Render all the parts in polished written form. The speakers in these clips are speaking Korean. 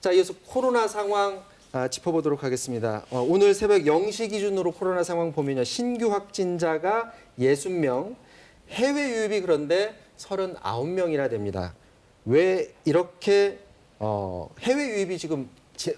자, 이어서 코로나 상황 짚어보도록 하겠습니다. 오늘 새벽 0시 기준으로 코로나 상황 보면요. 신규 확진자가 60명, 해외 유입이 그런데 39명이나 됩니다. 왜 이렇게 해외 유입이 지금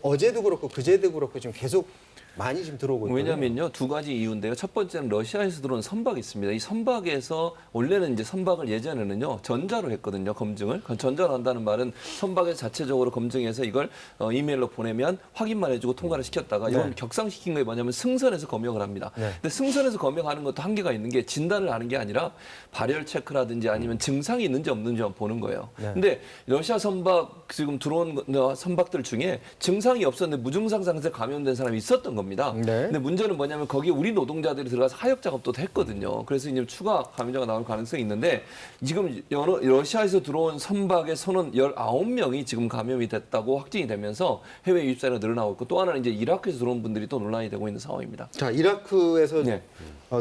어제도 그렇고 그제도 그렇고 지금 계속 많이 지금 들어오고 있거든요. 왜냐면요, 두 가지 이유인데요. 첫 번째는 러시아에서 들어온 선박이 있습니다. 이 선박에서 원래는 이제 선박을 예전에는요 전자로 했거든요, 검증을. 전자로 한다는 말은 선박에서 자체적으로 검증해서 이걸 이메일로 보내면 확인만 해주고 통과를 시켰다가 이건 격상시킨 게 뭐냐면 승선해서 검역을 합니다. 근데 승선해서 검역하는 것도 한계가 있는 게 진단을 하는 게 아니라 발열 체크라든지 아니면 증상이 있는지 없는지만 보는 거예요. 근데 러시아 선박 지금 들어온 선박들 중에 증상이 없었는데 무증상 상태에 감염된 사람이 있었던 겁니다. 근데 문제는 뭐냐면 거기에 우리 노동자들이 들어가서 하역 작업도 했거든요. 그래서 이제 추가 감염자가 나올 가능성이 있는데 지금 러시아에서 들어온 선박에서는 19명이 지금 감염이 됐다고 확진이 되면서 해외 유입자가 늘어나고 있고 또 하나는 이제 이라크에서 들어온 분들이 또 논란이 되고 있는 상황입니다. 자, 이라크에서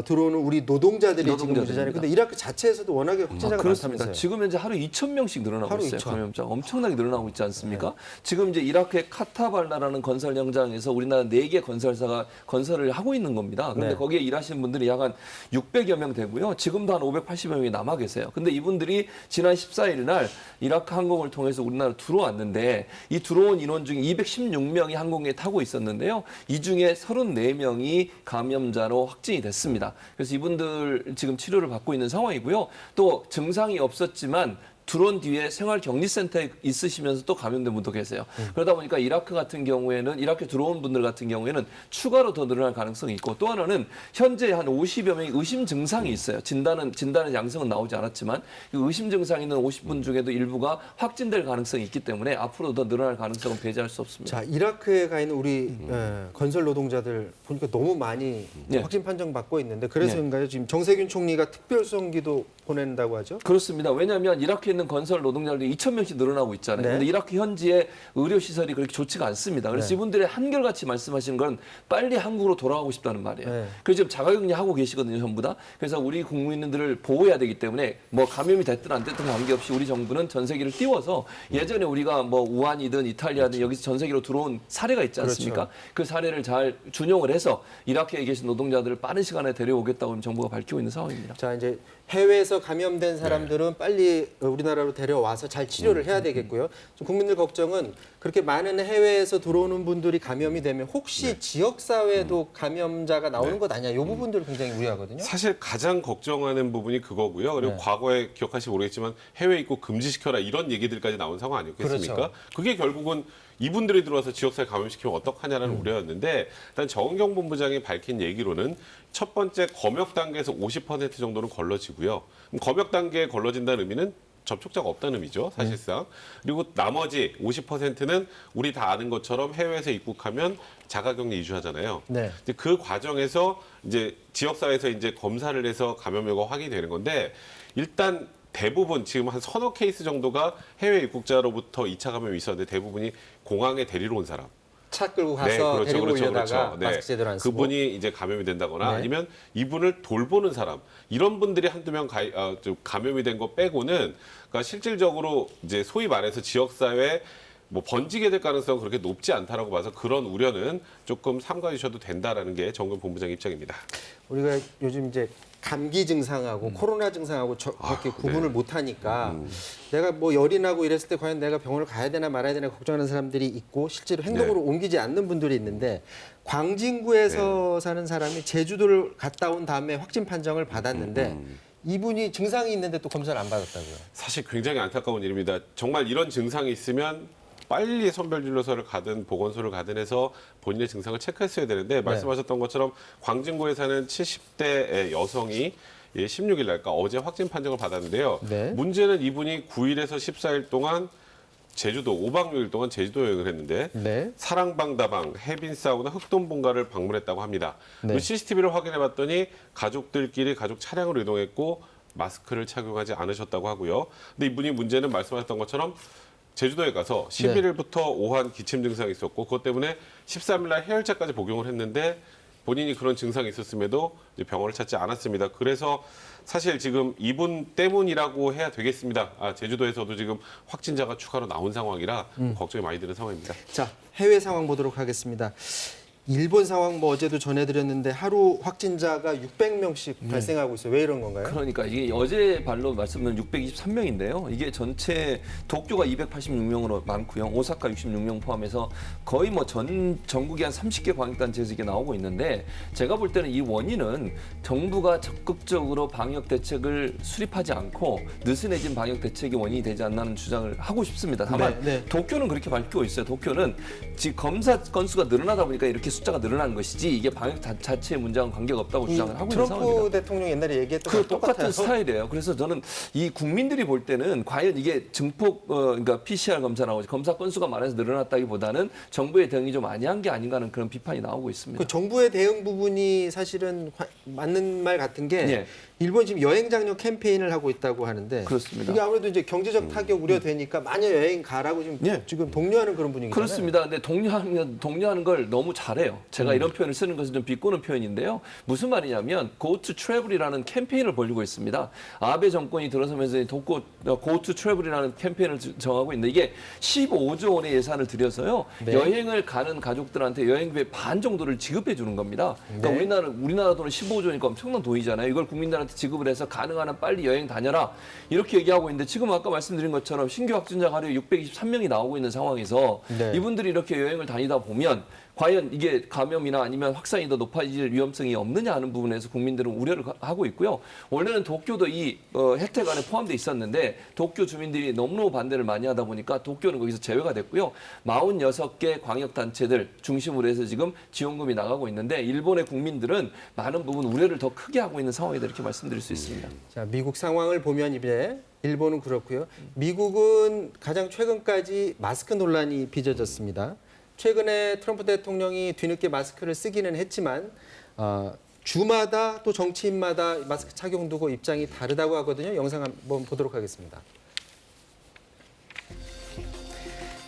들어오는 우리 노동자들이 지금 문제잖아요. 근데 이라크 자체에서도 워낙에 확진자가 많다면서요. 지금 현재 하루 2,000명씩 늘어나고 하루 있어요. 2,000. 감염자가 엄청나게 늘어나고 있지 않습니까? 지금 이제 이라크의 카타발라라는 건설 현장에서 우리나라 4개 건설사가 건설을 하고 있는 겁니다. 근데 거기에 일하시는 분들이 약 한 600여 명 되고요. 지금도 한 580여 명이 남아 계세요. 근데 이분들이 지난 14일 날 이라크 항공을 통해서 우리나라 들어왔는데 이 들어온 인원 중에 216명이 항공기에 타고 있었는데요. 이 중에 34명이 감염자로 확진이 됐습니다. 그래서 이분들 지금 치료를 받고 있는 상황이고요. 또 증상이 없었지만 들어온 뒤에 생활격리센터에 있으시면서 또 감염된 분도 계세요. 그러다 보니까 이라크 같은 경우에는 이라크 들어온 분들 같은 경우에는 추가로 더 늘어날 가능성이 있고 또 하나는 현재 한 50여 명이 의심 증상이 있어요. 진단은 양성은 나오지 않았지만 그 의심 증상 있는 50분 중에도 일부가 확진될 가능성이 있기 때문에 앞으로 더 늘어날 가능성은 배제할 수 없습니다. 자, 이라크에 가 있는 우리 건설 노동자들 보니까 너무 많이 확진 판정 받고 있는데 그래서인가요? 지금 정세균 총리가 특별수송기도 보낸다고 하죠? 그렇습니다. 왜냐하면 이라크에 있는 건설 노동자들이 2,000명씩 늘어나고 있잖아요. 그런데 이라크 현지의 의료시설이 그렇게 좋지가 않습니다. 그래서 이분들이 한결같이 말씀하시는 건 빨리 한국으로 돌아가고 싶다는 말이에요. 그래서 지금 자가격리하고 계시거든요, 전부 다. 그래서 우리 국민들을 보호해야 되기 때문에 뭐 감염이 됐든 안 됐든 관계없이 우리 정부는 전 세계를 띄워서 예전에 우리가 뭐 우한이든 이탈리아든 여기서 전 세계로 들어온 사례가 있지 않습니까? 그 사례를 잘 준용을 해서 이라크에 계신 노동자들을 빠른 시간에 데려오겠다고 정부가 밝히고 있는 상황입니다. 자, 이제 해외에서 감염된 사람들은 빨리 우리나라로 데려와서 잘 치료를 해야 되겠고요. 좀 국민들 걱정은 그렇게 많은 해외에서 들어오는 분들이 감염이 되면 혹시 지역사회도 감염자가 나오는 것 아니냐, 이 부분들을 굉장히 우려하거든요. 사실 가장 걱정하는 부분이 그거고요. 그리고 과거에 기억하실지 모르겠지만 해외 입국 금지시켜라 이런 얘기들까지 나온 상황 아니었겠습니까? 그렇죠. 그게 결국은 이분들이 들어와서 지역사회 감염시키면 어떡하냐라는 우려였는데 일단 정은경 본부장이 밝힌 얘기로는 첫 번째 검역 단계에서 50% 정도는 걸러지고요. 그럼 검역 단계에 걸러진다는 의미는 접촉자가 없다는 의미죠, 사실상. 그리고 나머지 50%는 우리 다 아는 것처럼 해외에서 입국하면 자가격리 이주하잖아요. 이제 그 과정에서 이제 지역사회에서 이제 검사를 해서 감염 여부가 확인이 되는 건데 일단 대부분 지금 한 서너 케이스 정도가 해외 입국자로부터 2차 감염이 있었는데 대부분이 공항에 데리러 온 사람. 차 끌고 가서 데리고 오려다가 네. 마스크 제대로 안 쓰고. 그분이 이제 감염이 된다거나 아니면 이분을 돌보는 사람. 이런 분들이 한두 명 좀 감염이 된 거 빼고는 그러니까 실질적으로 이제 소위 말해서 지역사회에 뭐 번지게 될 가능성은 그렇게 높지 않다라고 봐서 그런 우려는 조금 삼가해 주셔도 된다라는 게 정근 본부장 입장입니다. 우리가 요즘 이제 감기 증상하고 코로나 증상하고 그렇게 구분을 못 하니까 내가 뭐 열이 나고 이랬을 때 과연 내가 병원을 가야 되나 말아야 되나 걱정하는 사람들이 있고 실제로 행동으로 옮기지 않는 분들이 있는데 광진구에서 사는 사람이 제주도를 갔다 온 다음에 확진 판정을 받았는데 이분이 증상이 있는데 또 검사를 안 받았다고요. 사실 굉장히 안타까운 일입니다. 정말 이런 증상이 있으면 빨리 선별진료소를 가든 보건소를 가든 해서 본인의 증상을 체크했어야 되는데 말씀하셨던 것처럼 광진구에 사는 70대 여성이 16일 날, 그러니까 어제 확진 판정을 받았는데요. 문제는 이분이 9일에서 14일 동안 제주도 5박 6일 동안 제주도 여행을 했는데 사랑방다방, 해빈사우나 흑돈본가를 방문했다고 합니다. 그 CCTV를 확인해봤더니 가족들끼리 가족 차량으로 이동했고 마스크를 착용하지 않으셨다고 하고요. 근데 이분이 문제는 말씀하셨던 것처럼 제주도에 가서 11일부터 오한 기침 증상이 있었고 그것 때문에 13일 날 해열제까지 복용을 했는데 본인이 그런 증상이 있었음에도 이제 병원을 찾지 않았습니다. 그래서 사실 지금 이분 때문이라고 해야 되겠습니다. 제주도에서도 지금 확진자가 추가로 나온 상황이라 걱정이 많이 드는 상황입니다. 자, 해외 상황 보도록 하겠습니다. 일본 상황 뭐 어제도 전해드렸는데 하루 확진자가 600명씩 발생하고 있어요. 왜 이런 건가요? 그러니까 이게 어제 발로 말씀드린 623명인데요. 이게 전체 도쿄가 286명으로 많고요. 오사카 66명 포함해서 거의 뭐 전국에 한 30개 방역단체에서 이게 나오고 있는데 제가 볼 때는 이 원인은 정부가 적극적으로 방역 대책을 수립하지 않고 느슨해진 방역 대책이 원인이 되지 않나는 주장을 하고 싶습니다. 다만 도쿄는 그렇게 밝히고 있어요. 도쿄는 지금 검사 건수가 늘어나다 보니까 이렇게 숫자가 늘어나는 것이지 이게 방역 자체의 문제와는 관계가 없다고 주장을 하고 있는 상황입니다. 트럼프 대통령 옛날에 얘기했던 그 거랑 똑같은 스타일이에요. 그래서 저는 이 국민들이 볼 때는 과연 이게 증폭 그러니까 PCR 검사라고 검사 건수가 많아서 늘어났다기보다는 정부의 대응이 좀 많이 한 게 아닌가 하는 그런 비판이 나오고 있습니다. 그 정부의 대응 부분이 사실은 맞는 말 같은 게 예. 일본 지금 여행 장려 캠페인을 하고 있다고 하는데 그렇습니다. 이게 아무래도 이제 경제적 타격 우려되니까 마녀 여행 가라고 지금 독려하는 그런 분위기잖아요. 그렇습니다. 근데 독려하는 걸 너무 잘해요. 제가 이런 표현을 쓰는 것은 좀 비꼬는 표현인데요. 무슨 말이냐면 Go to Travel이라는 캠페인을 벌이고 있습니다. 아베 정권이 들어서면서 Go to Travel이라는 캠페인을 정하고 있는데 이게 15조 원의 예산을 들여서요. 여행을 가는 가족들한테 여행비의 반 정도를 지급해 주는 겁니다. 그러니까 우리나라 돈은 15조니까 엄청난 돈이잖아요. 이걸 국민들한테 지급을 해서 가능한 한 빨리 여행 다녀라 이렇게 얘기하고 있는데 지금 아까 말씀드린 것처럼 신규 확진자가 하루에 623명이 나오고 있는 상황에서 이분들이 이렇게 여행을 다니다 보면 과연 이게 감염이나 아니면 확산이 더 높아질 위험성이 없느냐 하는 부분에서 국민들은 우려를 하고 있고요. 원래는 도쿄도 이 혜택 안에 포함돼 있었는데 도쿄 주민들이 너무너무 반대를 많이 하다 보니까 도쿄는 거기서 제외가 됐고요. 46개 광역단체들 중심으로 해서 지금 지원금이 나가고 있는데 일본의 국민들은 많은 부분 우려를 더 크게 하고 있는 상황이다 이렇게 말씀드릴 수 있습니다. 자, 미국 상황을 보면 이제 일본은 그렇고요. 미국은 가장 최근까지 마스크 논란이 빚어졌습니다. 최근에 트럼프 대통령이 뒤늦게 마스크를 쓰기는 했지만 주마다 또 정치인마다 마스크 착용 두고 입장이 다르다고 하거든요. 영상 한번 보도록 하겠습니다.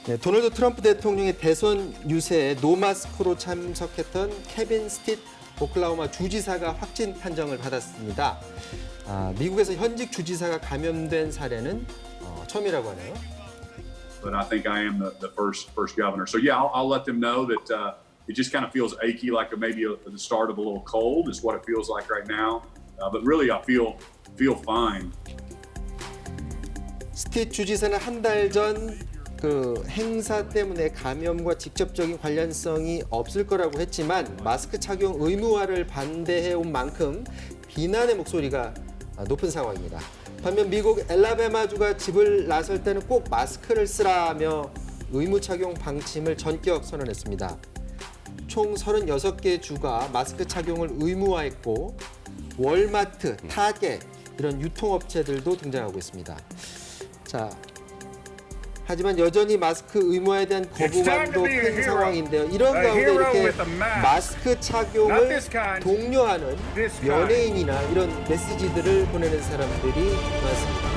네, 도널드 트럼프 대통령의 대선 유세에 노마스크로 참석했던 케빈 스티트 오클라호마 주지사가 확진 판정을 받았습니다. 미국에서 현직 주지사가 감염된 사례는 처음이라고 하네요. But I think I am the first governor. So yeah, I'll let them know that it just kind of feels achy, like maybe the start of a little cold is what it feels like right now. But really, I feel fine. 스티트 주지사는 한 달 전 그 행사 때문에 감염과 직접적인 관련성이 없을 거라고 했지만 마스크 착용 의무화를 반대해 온 만큼 비난의 목소리가 높은 상황입니다. 반면 미국 엘라베마주가 집을 나설 때는 꼭 마스크를 쓰라며 의무 착용 방침을 전격 선언했습니다. 총 36개 주가 마스크 착용을 의무화했고 월마트, 타겟 이런 유통업체들도 등장하고 있습니다. 자, 하지만 여전히 마스크 의무화에 대한 거부감도 큰 상황인데요. 이런 가운데 이렇게 마스크 착용을 독려하는 연예인이나 이런 메시지들을 보내는 사람들이 많습니다.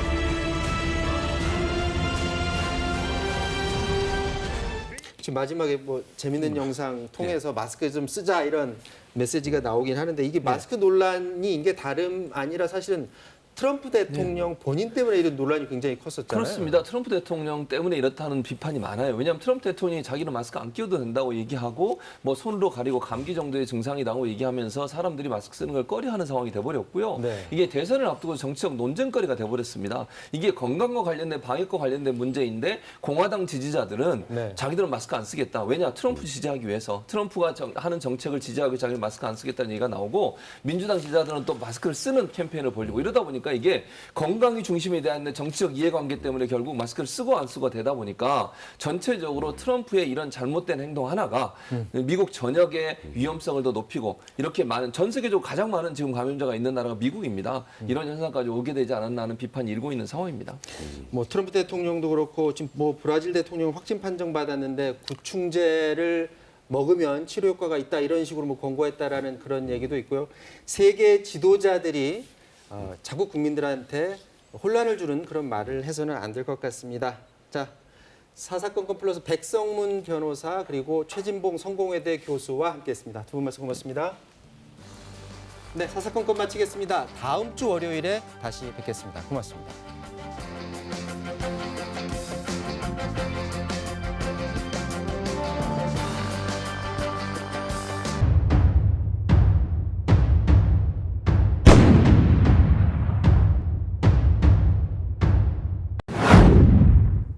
지금 마지막에 뭐 재밌는 영상 통해서 마스크 좀 쓰자 이런 메시지가 나오긴 하는데 이게 마스크 논란이 이게 다름 아니라 사실은 트럼프 대통령 본인 때문에 이런 논란이 굉장히 컸었잖아요. 그렇습니다. 트럼프 대통령 때문에 이렇다는 비판이 많아요. 왜냐하면 트럼프 대통령이 자기는 마스크 안 끼워도 된다고 얘기하고 뭐 손으로 가리고 감기 정도의 증상이라고 얘기하면서 사람들이 마스크 쓰는 걸 꺼려하는 상황이 돼버렸고요. 이게 대선을 앞두고 정치적 논쟁거리가 돼버렸습니다. 이게 건강과 관련된 방역과 관련된 문제인데 공화당 지지자들은 자기들은 마스크 안 쓰겠다. 왜냐? 트럼프 지지하기 위해서. 트럼프가 하는 정책을 지지하기 위해 자기는 마스크 안 쓰겠다는 얘기가 나오고 민주당 지지자들은 또 마스크를 쓰는 캠페인을 벌이고 이러다 보니까 이게 건강이 중심이 돼야 하는데 정치적 이해관계 때문에 결국 마스크를 쓰고 안 쓰고 되다 보니까 전체적으로 트럼프의 이런 잘못된 행동 하나가 미국 전역의 위험성을 더 높이고 이렇게 많은 전 세계적으로 가장 많은 지금 감염자가 있는 나라가 미국입니다. 이런 현상까지 오게 되지 않았나 하는 비판이 일고 있는 상황입니다. 뭐 트럼프 대통령도 그렇고 지금 뭐 브라질 대통령 확진 판정 받았는데 구충제를 먹으면 치료 효과가 있다 이런 식으로 뭐 권고했다라는 그런 얘기도 있고요. 세계 지도자들이 자국 국민들한테 혼란을 주는 그런 말을 해서는 안 될 것 같습니다. 자, 사사건 플러스 백성문 변호사 그리고 최진봉 성공회대 교수와 함께했습니다. 두 분 말씀 고맙습니다. 네, 사사건건 마치겠습니다. 다음 주 월요일에 다시 뵙겠습니다. 고맙습니다.